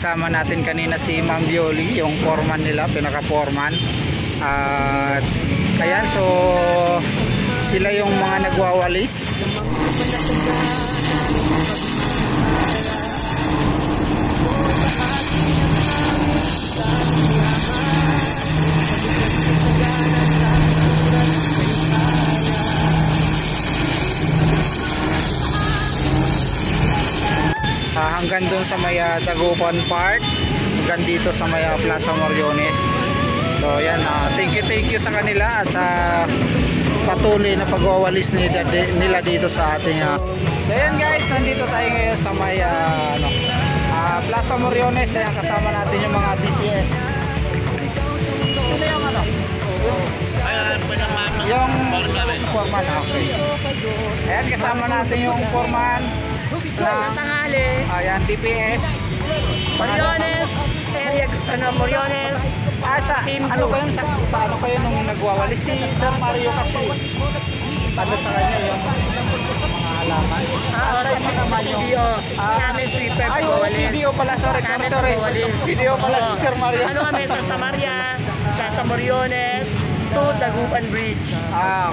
kasama natin kanina si Ma'am Violi, yung foreman nila, pinaka-foreman. At ayan, so sila yung mga nagwawalis. Hanggang doon sa may Dagupan Park, hanggang dito sa may Plaza Moriones. So yan, thank you sa kanila at sa patuloy na pagwawalis nila dito sa ating So yan guys, nandito tayo ngayon sa may Plaza Moriones. Ayan, kasama natin yung mga DPS. Sino yung yung foreman, okay. Ayan, kasama natin yung foreman tanghali. Ayan, DPS Moriones, area, Moriones. Sa ano ba yun? Sa ano kayo nung nagwawalis si Sir Mario kasi ano sa kanya yung mga halaman? Oras mo naman yung video. Kami sweeper nagwawalis. Video pala, sorry. Video pala si Sir Mario. Ano kami, Santa Maria, Plaza Moriones, to Dagupan Bridge.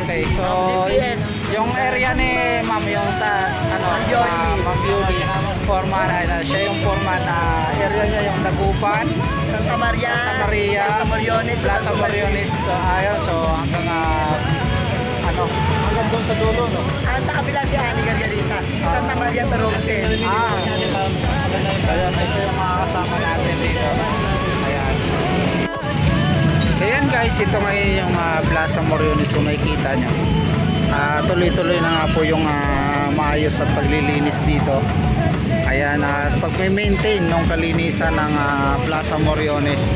Okay. So, DPS. Yung area ni Ma'am, yung sa Ma'am Violi, foreman, siya yung foreman. Area niya yung Dagupan, Santa Maria, Plaza Moriones. Plaza Moriones. Ayun, so hanggang hanggang doon sa dulo, no? At sa kabila si Ani Gargarita, Santa Maria Taronte. Kaya ito yung mga kasama natin dito. Ayan. So yan guys, ito ngayon yung Plaza Moriones, so makikita nyo. Tuloy-tuloy na nga po yung maayos at paglilinis dito. Ayan, at pag-maintain ng kalinisan ng Plaza Moriones.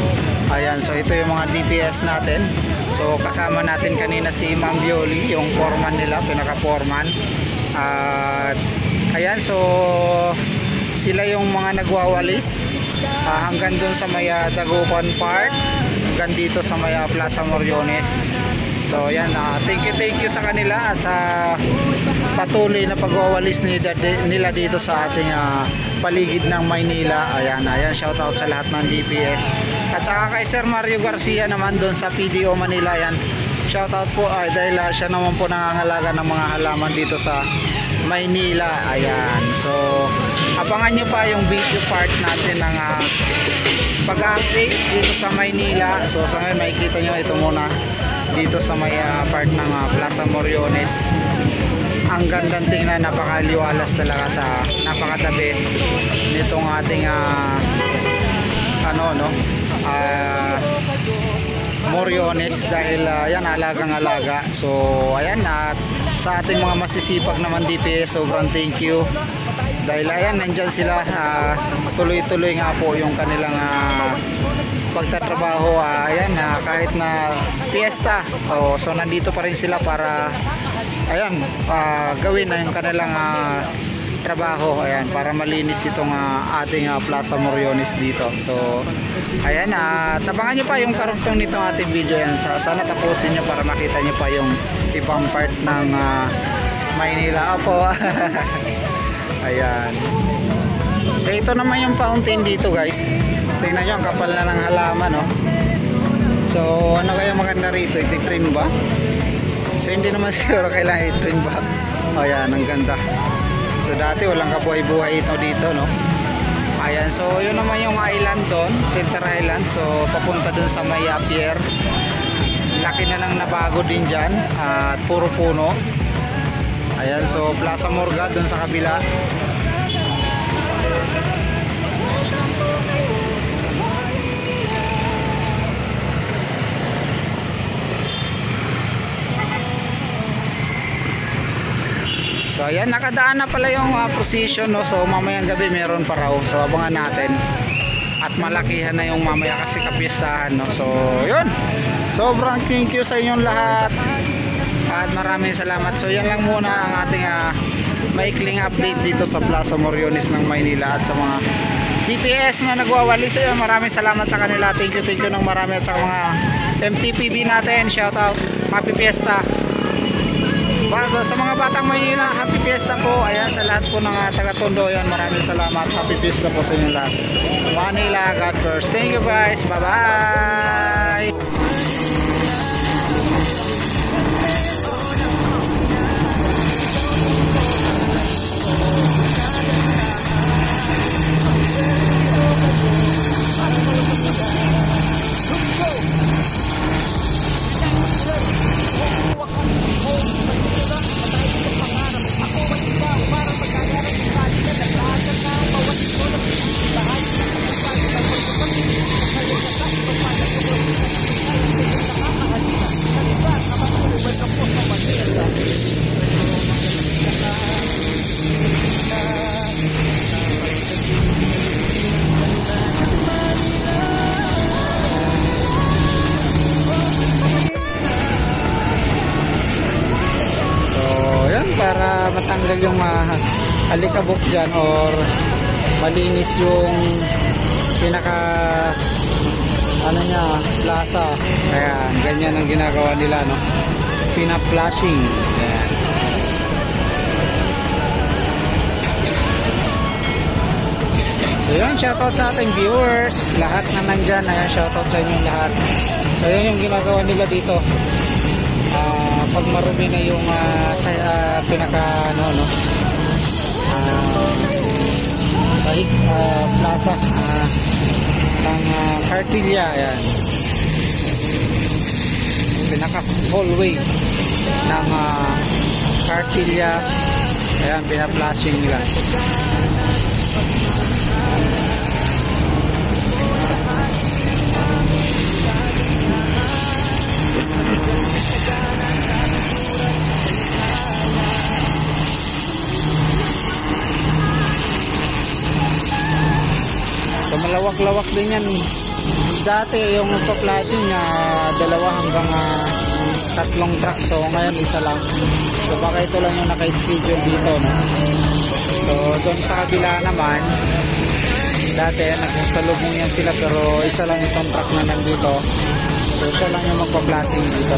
Ayan, so ito yung mga DPS natin. So kasama natin kanina si Ma'am Violi, yung foreman nila, pinaka-foreman. At ayan, so sila yung mga nagwawalis hanggang dun sa may Dagupan Park, hanggang dito sa may Plaza Moriones. So yan, thank you sa kanila at sa patuloy na pagwawalis nila dito sa ating paligid ng Maynila. Ayan, shout out sa lahat ng DPS. At saka kay Sir Mario Garcia naman doon sa PDO Manila. Yan, shout out po dahil siya naman po nangangalaga ng mga halaman dito sa Maynila. Ayan, so abangan nyo pa yung video part natin ng pag-update dito sa Maynila. So sa ngayon makikita nyo ito muna dito sa may part ng Plaza Moriones. Ang gandang tingnan, napakaliwalas talaga, sa napaka-the best nitong ating Moriones, dahil yan, alagang-alaga. So ayan, at sa ating mga masisipag naman DPS, sobrang thank you dahil ayan, nandyan sila, tuloy-tuloy nga po yung kanilang pagtatrabaho. Ayan, kahit na fiesta, so nandito pa rin sila para ayan, gawin na yung kanilang trabaho, ayan, para malinis itong ating Plaza Moriones dito. So ayan, tabangan nyo pa yung karugtong nitong ating video. Yan, sana tapusin nyo para makita nyo pa yung ibang part ng Maynila. Opo. Ayan, so ito naman yung fountain dito guys. Tingnan nyo, ang kapal na ng halaman, no? So ano kaya maganda rito, iti-trim ba? So hindi naman siguro kailangan i-trim ba. Ayan, ang ganda. So dati walang kabuhay-buhay ito dito, no? Ayan, so yun naman yung island doon, Center Island. So papunta dun sa may pier. Laki na lang nabago din dyan, at puro puno. Ayan, so Plaza Morga dun sa kabila. So ayan, nakadaan na pala yung procession, no? So mamayang gabi meron pa raw, so abangan natin. At malakihan na yung mamaya kasi kapistahan, no? So yun, sobrang thank you sa inyong lahat at maraming salamat. So yan lang muna ang ating maikling update dito sa Plaza Moriones ng Maynila at sa mga DPS na nagwawalis. Ayun, maraming salamat sa kanila. Thank you ng marami, at sa mga MTPB natin, shout out, happy fiesta. Sa mga batang Maynila, happy fiesta po. Ayan, sa lahat po ng taga-Tondo, ayan, maraming salamat. Happy fiesta po sa inyo lahat. Manila, God first. Thank you guys. Bye-bye. Para matanggal yung alikabok dyan or malinis yung pinaka ano niya, plaza. Ayan, ganyan ang ginagawa nila, no? Pina-flushing. Ayan. So yun, shoutout sa ating viewers, lahat na nandyan. Ayan, shoutout sa inyo lahat. So yun yung ginagawa nila dito. Pag marumi na yung pinaka ano, no, plaza ng Cartilla. Ayan, pinaka hallway ng Cartilla. Ayan, pina-flashing nila. So malawak-lawak din yan. Dati yung pa-flashing 2 hanggang 3 truck. So ngayon isa lang. So baka ito lang yung naka-schedule dito, no? So doon sa kabila naman, dati nagsasalubong yan sila, pero isa lang itong truck na nandito. So ito lang yung magpa-flashing dito.